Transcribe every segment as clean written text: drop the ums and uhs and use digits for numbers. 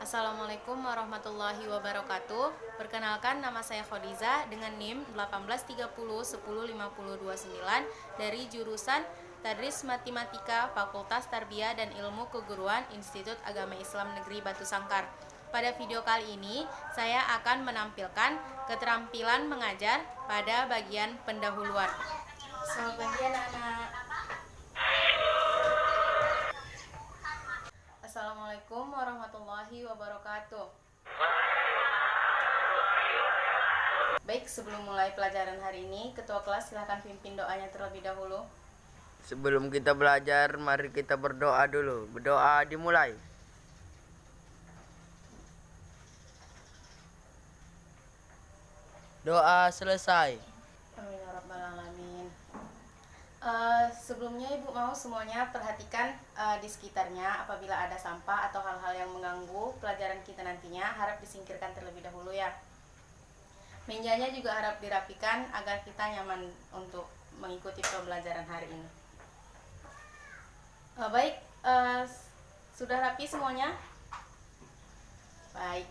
Assalamualaikum warahmatullahi wabarakatuh. Perkenalkan, nama saya Khodiza dengan NIM 1830105029 dari jurusan Tadris Matematika Fakultas Tarbiyah dan Ilmu Keguruan Institut Agama Islam Negeri Batu Sangkar. Pada video kali ini, saya akan menampilkan keterampilan mengajar pada bagian pendahuluan. Selamat pagi anak-anak. Assalamualaikum warahmatullahi wabarakatuh. Baik, sebelum mulai pelajaran hari ini, Ketua kelas silahkan pimpin doanya terlebih dahulu. Sebelum kita belajar, mari kita berdoa dulu. Berdoa dimulai. Doa selesai. Amin ya rabbal alamin. Sebelumnya Ibu mau semuanya perhatikan di sekitarnya apabila ada sampah atau hal-hal yang mengganggu pelajaran kita nantinya, harap disingkirkan terlebih dahulu ya. Mejanya juga harap dirapikan agar kita nyaman untuk mengikuti pembelajaran hari ini. Baik, sudah rapi semuanya? Baik.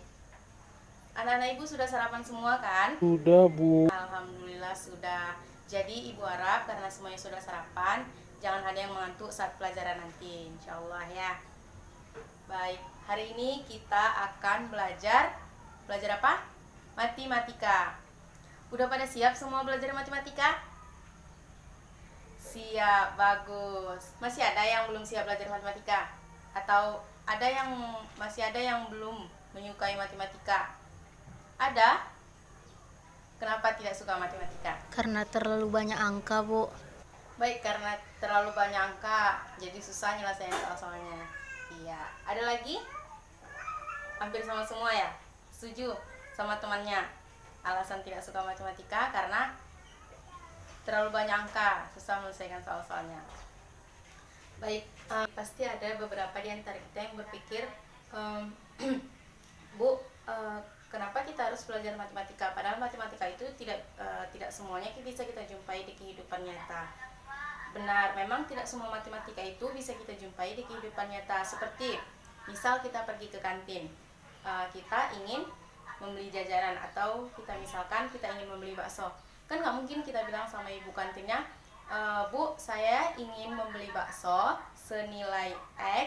Anak-anak Ibu sudah sarapan semua kan? Sudah, Bu. Alhamdulillah sudah. Jadi Ibu harap karena semuanya sudah sarapan, jangan ada yang mengantuk saat pelajaran nanti, insya Allah ya. Baik, hari ini kita akan belajar apa? Matematika. Udah pada siap semua belajar matematika? Siap, bagus. Masih ada yang belum siap belajar matematika? Atau masih ada yang belum menyukai matematika? Ada? Kenapa tidak suka matematika? Karena terlalu banyak angka, Bu. Baik, karena terlalu banyak angka, jadi susah nyelesain soal-soalnya. Iya. Ada lagi? Hampir sama semua ya? Setuju sama temannya? Alasan tidak suka matematika karena terlalu banyak angka, susah menyelesaikan soal-soalnya. Baik, pasti ada beberapa di antara kita yang berpikir, Bu, kenapa kita harus belajar matematika? Padahal matematika itu tidak semuanya bisa kita jumpai di kehidupan nyata. Benar, memang tidak semua matematika itu bisa kita jumpai di kehidupan nyata. Seperti misal kita pergi ke kantin, kita ingin membeli jajanan, atau misalkan kita ingin membeli bakso. Kan nggak mungkin kita bilang sama ibu kantinnya, Bu, saya ingin membeli bakso senilai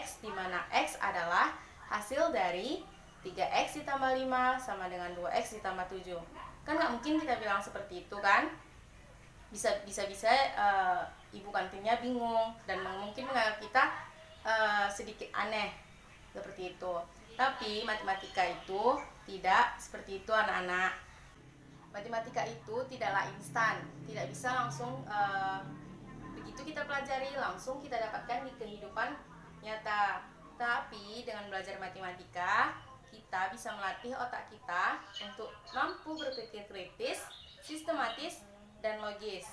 X, di mana X adalah hasil dari 3X ditambah 5 sama dengan 2X ditambah 7. Kan nggak mungkin kita bilang seperti itu kan? Bisa ibu kantinnya bingung dan mungkin menganggap kita sedikit aneh seperti itu. Tapi matematika itu tidak seperti itu anak-anak. Matematika itu tidaklah instan, tidak bisa langsung begitu kita pelajari langsung kita dapatkan di kehidupan nyata. Tapi dengan belajar matematika, kita bisa melatih otak kita untuk mampu berpikir kritis, sistematis, dan logis.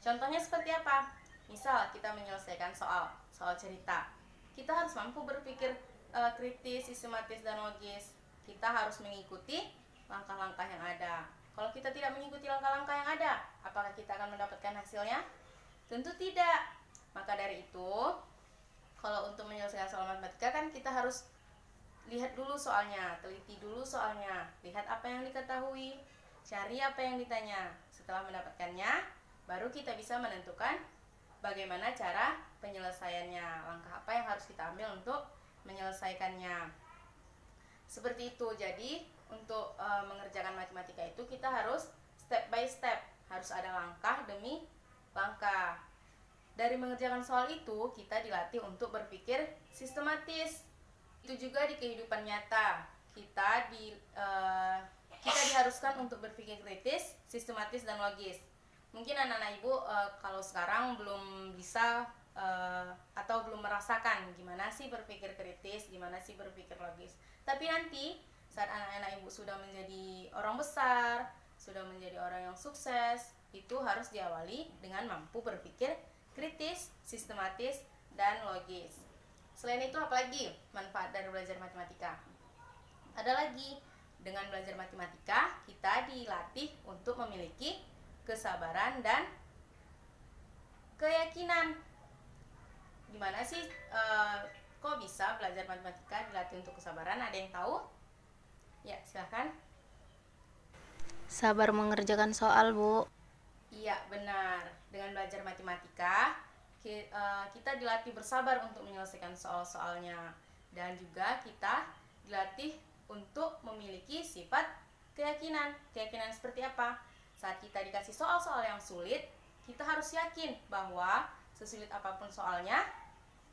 Contohnya seperti apa? Misal kita menyelesaikan soal cerita. Kita harus mampu berpikir kritis, sistematis, dan logis. Kita harus mengikuti langkah-langkah yang ada. Kalau kita tidak mengikuti langkah-langkah yang ada, apakah kita akan mendapatkan hasilnya? Tentu tidak. Maka dari itu, kalau untuk menyelesaikan soal matematika kan kita harus lihat dulu soalnya, teliti dulu soalnya, lihat apa yang diketahui, cari apa yang ditanya. Setelah mendapatkannya, baru kita bisa menentukan bagaimana cara penyelesaiannya, langkah apa yang harus kita ambil untuk menyelesaikannya. Seperti itu. Jadi untuk mengerjakan matematika itu kita harus step by step, harus ada langkah demi langkah. Dari mengerjakan soal itu kita dilatih untuk berpikir sistematis. Itu juga di kehidupan nyata kita diharuskan untuk berpikir kritis, sistematis, dan logis. Mungkin anak-anak ibu kalau sekarang belum bisa atau belum merasakan gimana sih berpikir kritis, gimana sih berpikir logis. Tapi nanti saat anak-anak ibu sudah menjadi orang besar, sudah menjadi orang yang sukses, itu harus diawali dengan mampu berpikir kritis, sistematis, dan logis. Selain itu apalagi manfaat dari belajar matematika? Ada lagi, dengan belajar matematika kita dilatih untuk memiliki kesabaran dan keyakinan. Gimana sih kok bisa belajar matematika dilatih untuk kesabaran? Ada yang tahu? Ya, silakan. Sabar mengerjakan soal, Bu. Iya, benar. Dengan belajar matematika, kita dilatih bersabar untuk menyelesaikan soal-soalnya. Dan juga kita dilatih untuk memiliki sifat keyakinan. Keyakinan seperti apa? Saat kita dikasih soal-soal yang sulit, kita harus yakin bahwa sesulit apapun soalnya,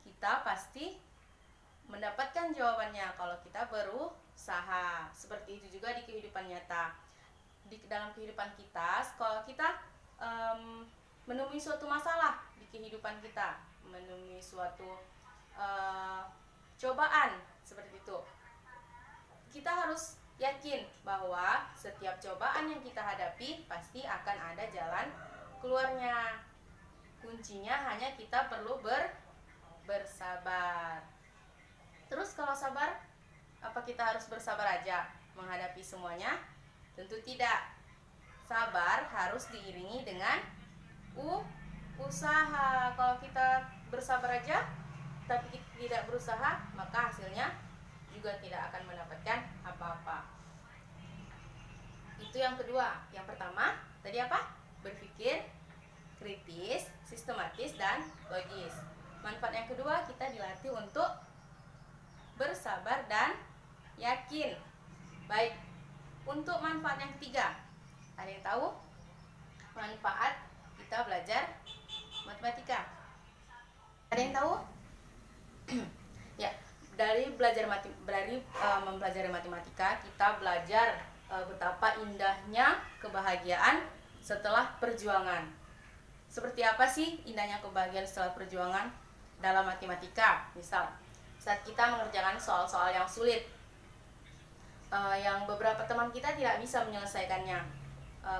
kita pasti mendapatkan jawabannya kalau kita berusaha. Seperti itu juga di kehidupan nyata. Di dalam kehidupan kita, kalau kita menemui suatu masalah di kehidupan kita, menemui suatu cobaan seperti itu, kita harus yakin bahwa setiap cobaan yang kita hadapi pasti akan ada jalan keluarnya. Kuncinya hanya kita perlu bersabar. Terus kalau sabar, apa kita harus bersabar aja menghadapi semuanya? Tentu tidak. Sabar harus diiringi dengan usaha. Kalau kita bersabar aja tapi tidak berusaha, maka hasilnya juga tidak akan mendapatkan apa-apa. Itu yang kedua. Yang pertama tadi apa? Berpikir kritis, sistematis, dan logis. Manfaat yang kedua, kita dilatih untuk bersabar dan yakin. Baik, untuk manfaat yang ketiga, ada yang tahu manfaat kita belajar matematika? Ada yang tahu? Ya, dari mempelajari matematika, kita belajar betapa indahnya kebahagiaan setelah perjuangan. Seperti apa sih indahnya kebahagiaan setelah perjuangan dalam matematika? Misal, saat kita mengerjakan soal-soal yang sulit, yang beberapa teman kita tidak bisa menyelesaikannya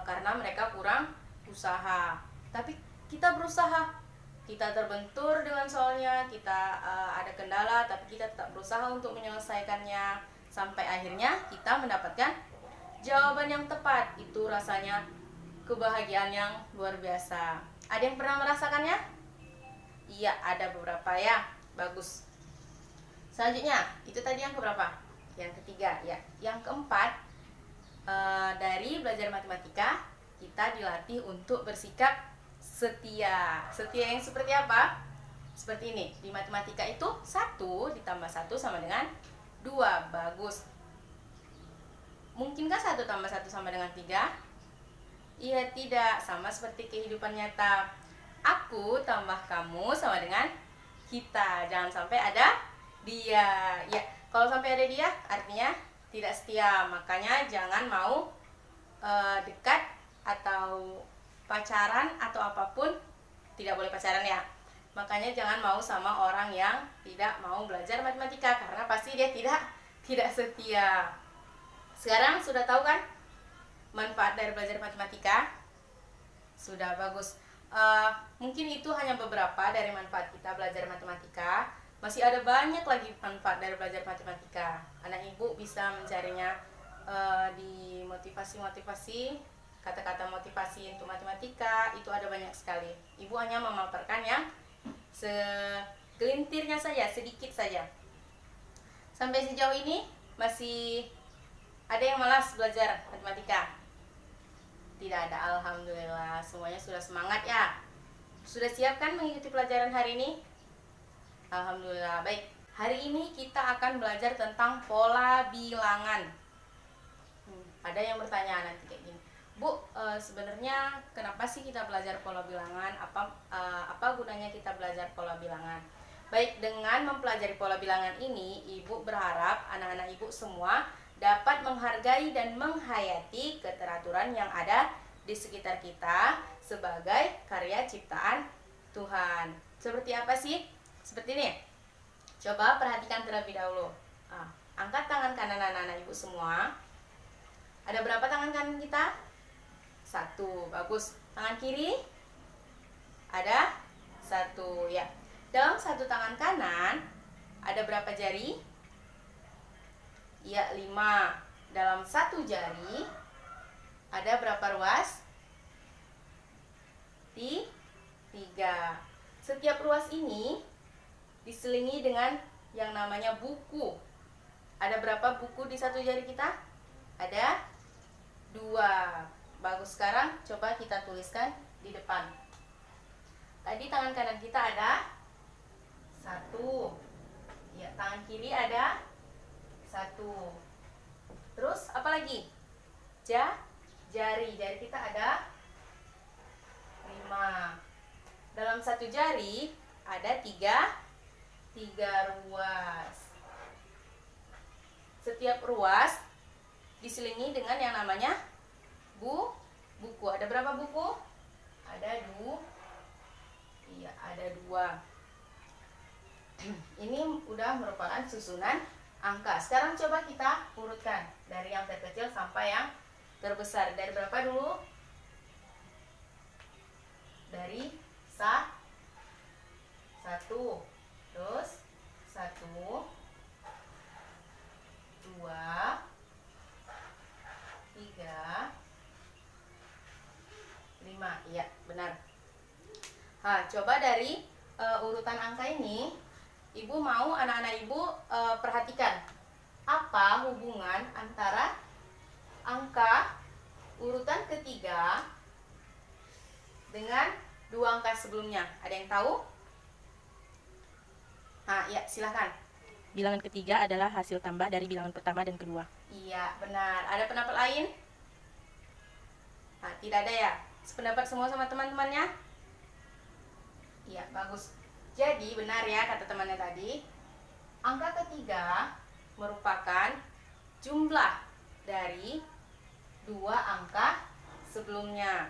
karena mereka kurang usaha. Tapi kita berusaha, kita terbentur dengan soalnya, kita ada kendala, tapi kita tetap berusaha untuk menyelesaikannya sampai akhirnya kita mendapatkan jawaban yang tepat. Itu rasanya kebahagiaan yang luar biasa. Ada yang pernah merasakannya? Iya, ada beberapa ya. Bagus. Selanjutnya, itu tadi yang keberapa? Yang ketiga, ya. Yang keempat, dari belajar matematika, kita dilatih untuk bersikap setia. Setia yang seperti apa? Seperti ini. Di matematika itu 1 ditambah 1 sama dengan 2. Bagus. Mungkinkah 1 tambah 1 sama dengan 3? Iya, tidak. Sama seperti kehidupan nyata. Aku tambah kamu sama dengan kita. Jangan sampai ada dia. Ya, kalau sampai ada dia artinya tidak setia. Makanya jangan mau dekat atau pacaran atau apapun. Tidak boleh pacaran ya. Makanya jangan mau sama orang yang tidak mau belajar matematika, karena pasti dia tidak setia. Sekarang sudah tahu kan manfaat dari belajar matematika? Sudah, bagus. Mungkin itu hanya beberapa dari manfaat kita belajar matematika. Masih ada banyak lagi manfaat dari belajar matematika. Anak ibu bisa mencarinya di motivasi-motivasi, kata-kata motivasi untuk matematika. Itu ada banyak sekali. Ibu hanya memaparkan yang segelintirnya saja, sedikit saja. Sampai sejauh ini masih ada yang malas belajar matematika? Tidak ada, alhamdulillah. Semuanya sudah semangat ya. Sudah siap kan mengikuti pelajaran hari ini? Alhamdulillah. Baik, hari ini kita akan belajar tentang pola bilangan. Ada yang bertanya nanti kayak gini, Bu, sebenarnya kenapa sih kita belajar pola bilangan? Apa gunanya kita belajar pola bilangan? Baik, dengan mempelajari pola bilangan ini, Ibu berharap anak-anak Ibu semua dapat menghargai dan menghayati keteraturan yang ada di sekitar kita sebagai karya ciptaan Tuhan. Seperti apa sih? Seperti ini. Coba perhatikan terlebih dahulu. Angkat tangan kanan anak-anak Ibu semua. Ada berapa tangan kanan kita? 1. Bagus. Tangan kiri? Ada 1. Ya. Dalam satu tangan kanan ada berapa jari? Ya, 5. Dalam satu jari ada berapa ruas? 3. Setiap ruas ini diselingi dengan yang namanya buku. Ada berapa buku di satu jari kita? ada 2. Bagus, sekarang coba kita tuliskan di depan. Tadi tangan kanan kita ada 1. Ya, tangan kiri ada 1. Terus apa lagi? Jari kita ada 5. Dalam satu jari ada 3 ruas. Setiap ruas diselingi dengan yang namanya buku. Ada berapa buku? Ada 2. Iya, ada 2. Ini udah merupakan susunan angka. Sekarang coba kita urutkan dari yang terkecil sampai yang terbesar. Dari berapa dulu? Dari 1. Terus 1, 2, 3, 5. Iya, benar. Coba dari urutan angka ini, Ibu mau anak-anak Ibu perhatikan apa hubungan antara angka urutan ketiga dengan 2 angka sebelumnya. Ada yang tahu? Ya, silahkan. Bilangan ketiga adalah hasil tambah dari bilangan pertama dan kedua. Iya, benar. Ada pendapat lain? Tidak ada ya? Sependapat semua sama teman-temannya? Iya, bagus. Jadi, benar ya kata temannya tadi. Angka ketiga merupakan jumlah dari 2 angka sebelumnya.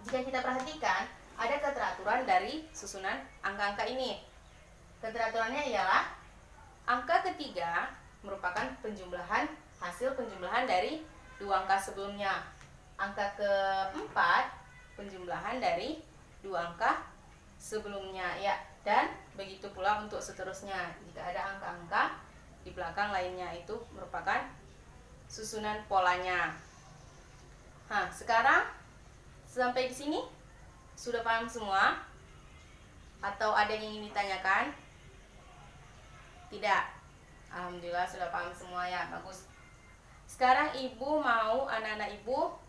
Jika kita perhatikan, ada keteraturan dari susunan angka-angka ini. Keteraturannya ialah angka ketiga merupakan hasil penjumlahan dari 2 angka sebelumnya. Angka keempat penjumlahan dari 2 angka sebelumnya, ya. Dan begitu pula untuk seterusnya. Jika ada angka-angka di belakang lainnya, itu merupakan susunan polanya. Sekarang sampai di sini sudah paham semua? Atau ada yang ingin ditanyakan? Tidak. Alhamdulillah sudah paham semua ya, bagus. Sekarang Ibu mau anak-anak Ibu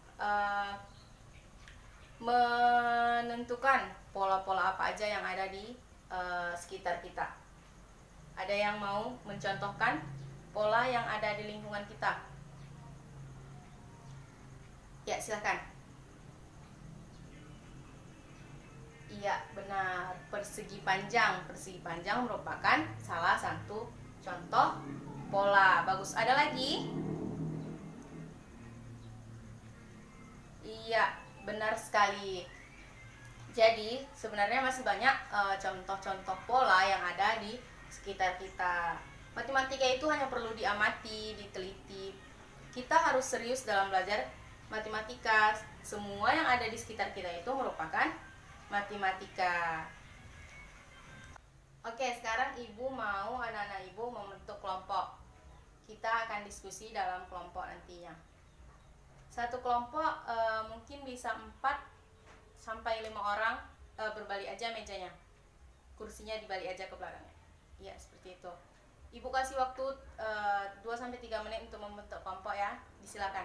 menentukan pola-pola apa aja yang ada di sekitar kita. Ada yang mau mencontohkan pola yang ada di lingkungan kita? Ya, silakan. Iya, benar. Persegi panjang. Persegi panjang merupakan salah satu contoh pola. Bagus. Ada lagi? Iya, benar sekali. Jadi, sebenarnya masih banyak contoh-contoh pola yang ada di sekitar kita. Matematika itu hanya perlu diamati, diteliti. Kita harus serius dalam belajar matematika. Semua yang ada di sekitar kita itu merupakan matematika. Oke, sekarang Ibu mau anak-anak Ibu membentuk kelompok. Kita akan diskusi dalam kelompok nantinya. Satu kelompok mungkin bisa 4 sampai 5 orang, berbalik aja mejanya. Kursinya dibalik aja ke belakangnya. Ya, seperti itu. Ibu kasih waktu 2 sampai 3 menit untuk membentuk kelompok ya. Disilakan.